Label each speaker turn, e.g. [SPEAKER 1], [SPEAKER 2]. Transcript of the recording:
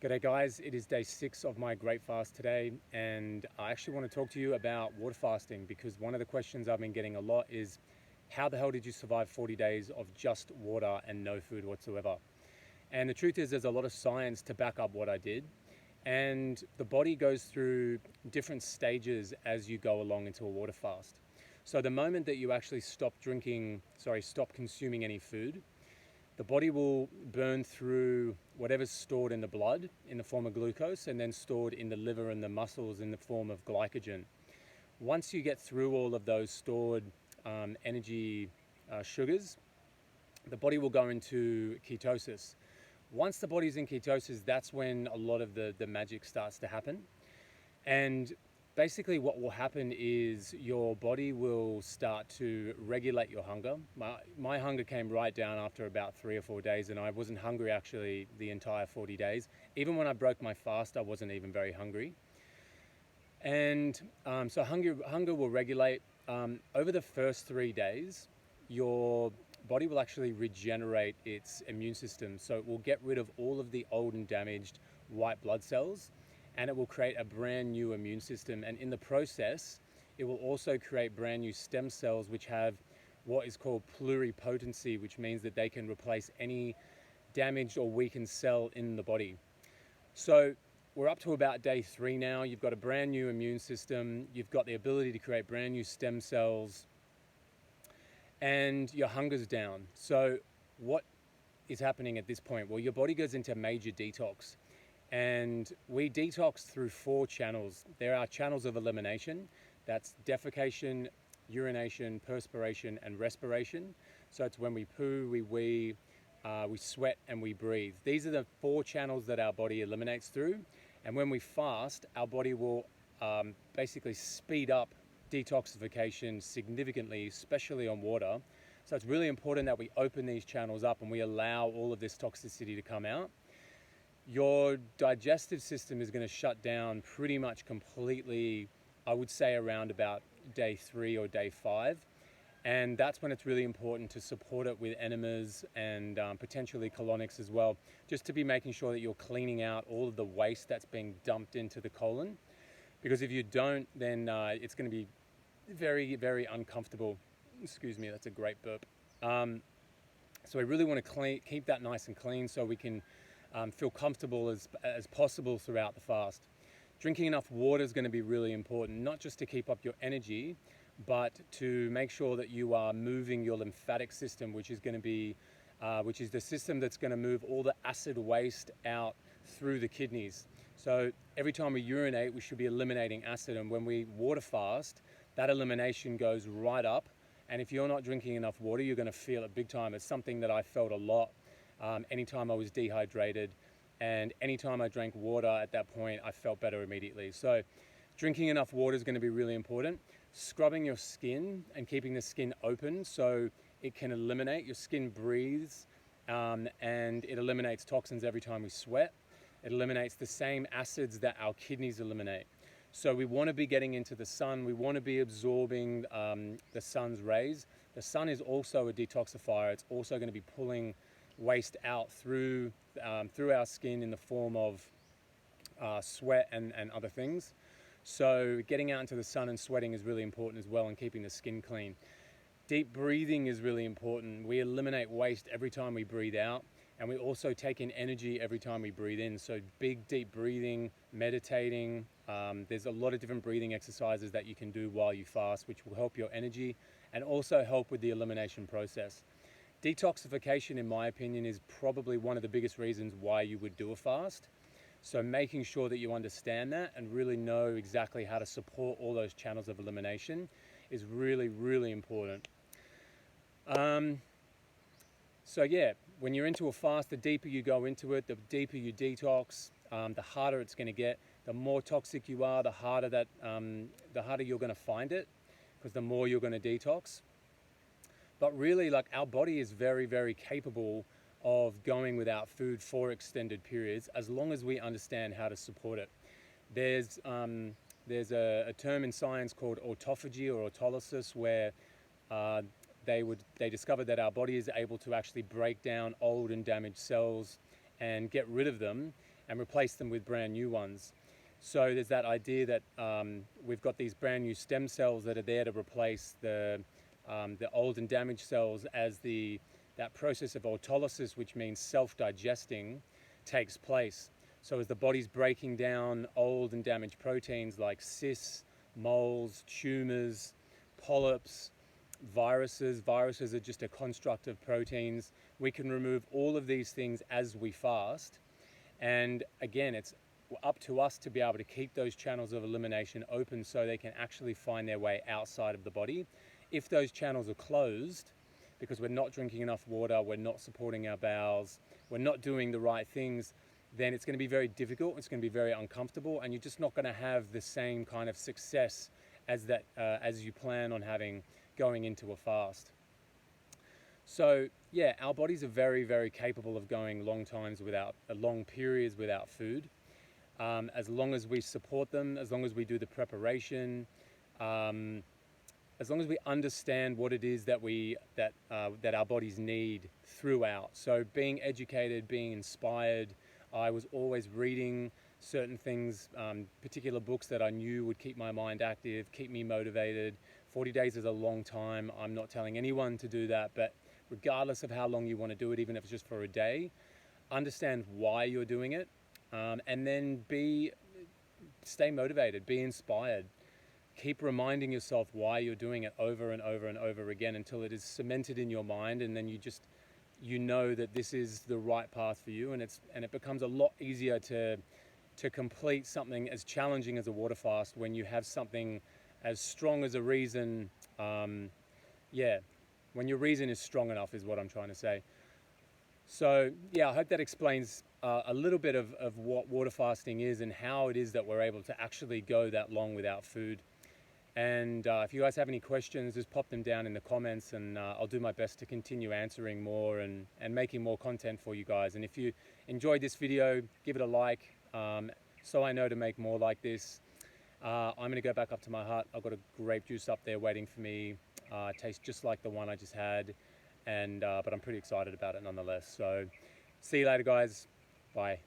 [SPEAKER 1] G'day guys, it is day 6 of my great fast today, and I actually want to talk to you about water fasting because one of the questions I've been getting a lot is how the hell did you survive 40 days of just water and no food whatsoever? And the truth is there's a lot of science to back up what I did, and the body goes through different stages as you go along into a water fast. So the moment that you actually stop consuming any food, the body will burn through whatever's stored in the blood in the form of glucose and then stored in the liver and the muscles in the form of glycogen. Once you get through all of those stored energy sugars, the body will go into ketosis. Once the body's in ketosis, that's when a lot of the magic starts to happen. And basically what will happen is your body will start to regulate your hunger. My hunger came right down after about 3 or 4 days, and I wasn't hungry actually the entire 40 days. Even when I broke my fast, I wasn't even very hungry. And so hunger will regulate. Over the first 3 days, your body will actually regenerate its immune system. So it will get rid of all of the old and damaged white blood cells, and it will create a brand new immune system. And in the process, it will also create brand new stem cells, which have what is called pluripotency, which means that they can replace any damaged or weakened cell in the body. So we're up to about day 3 now. You've got a brand new immune system. You've got the ability to create brand new stem cells, and your hunger's down. So what is happening at this point? Well, your body goes into major detox. And we detox through 4 channels. There are channels of elimination. That's defecation, urination, perspiration, and respiration. So it's when we poo, we wee, we sweat, and we breathe. These are the 4 channels that our body eliminates through. And when we fast, our body will basically speed up detoxification significantly, especially on water. So it's really important that we open these channels up and we allow all of this toxicity to come out. Your digestive system is going to shut down pretty much completely, I would say around about day 3 or day 5. And that's when it's really important to support it with enemas and potentially colonics as well, just to be making sure that you're cleaning out all of the waste that's being dumped into the colon. Because if you don't, then it's going to be very, very uncomfortable. Excuse me, that's a great burp. So we really want to keep that nice and clean so we can feel comfortable as possible throughout the fast. Drinking enough water is going to be really important, not just to keep up your energy, but to make sure that you are moving your lymphatic system, which is the system that's going to move all the acid waste out through the kidneys. So every time we urinate, we should be eliminating acid, and when we water fast, that elimination goes right up. And if you're not drinking enough water, you're going to feel it big time. It's something that I felt a lot. Anytime I was dehydrated, and anytime I drank water at that point, I felt better immediately. So drinking enough water is going to be really important. Scrubbing your skin and keeping the skin open so it can eliminate. Your skin breathes and it eliminates toxins every time we sweat. It eliminates the same acids that our kidneys eliminate. So we want to be getting into the sun. We want to be absorbing the sun's rays. The sun is also a detoxifier. It's also going to be pulling waste out through our skin in the form of sweat and other things. So getting out into the sun and sweating is really important as well, and keeping the skin clean. Deep breathing is really important. We eliminate waste every time we breathe out, and we also take in energy every time we breathe in. So big deep breathing, meditating. There's a lot of different breathing exercises that you can do while you fast, which will help your energy and also help with the elimination process. Detoxification, in my opinion, is probably one of the biggest reasons why you would do a fast. So making sure that you understand that and really know exactly how to support all those channels of elimination is really, really important. So yeah, when you're into a fast, the deeper you go into it, the deeper you detox, the harder it's going to get. The more toxic you are, the harder you're going to find it, because the more you're going to detox. But really, like, our body is very, very capable of going without food for extended periods, as long as we understand how to support it. There's a term in science called autophagy or autolysis, where they discovered that our body is able to actually break down old and damaged cells and get rid of them and replace them with brand new ones. So there's that idea that we've got these brand new stem cells that are there to replace the old and damaged cells as that process of autolysis, which means self-digesting, takes place. So as the body's breaking down old and damaged proteins like cysts, moles, tumors, polyps, viruses are just a construct of proteins. We can remove all of these things as we fast. And again, it's up to us to be able to keep those channels of elimination open so they can actually find their way outside of the body. If those channels are closed, because we're not drinking enough water, we're not supporting our bowels, we're not doing the right things, then it's going to be very difficult, it's going to be very uncomfortable, and you're just not going to have the same kind of success as you plan on having going into a fast. So yeah, our bodies are very, very capable of going long periods without food. As long as we support them, as long as we do the preparation, as long as we understand what it is that our bodies need throughout. So being educated, being inspired, I was always reading certain things, particular books that I knew would keep my mind active, keep me motivated. 40 days is a long time. I'm not telling anyone to do that, but regardless of how long you want to do it, even if it's just for a day, understand why you're doing it, and then stay motivated, be inspired. Keep reminding yourself why you're doing it over and over and over again until it is cemented in your mind, and then you know that this is the right path for you, and it becomes a lot easier to complete something as challenging as a water fast when you have something as strong as a reason. When your reason is strong enough is what I'm trying to say. So yeah, I hope that explains a little bit of what water fasting is and how it is that we're able to actually go that long without food. And if you guys have any questions, just pop them down in the comments, and I'll do my best to continue answering more and making more content for you guys. And if you enjoyed this video, give it a like, so I know to make more like this. I'm going to go back up to my hut. I've got a grape juice up there waiting for me. It tastes just like the one I just had, but I'm pretty excited about it nonetheless. So see you later, guys. Bye.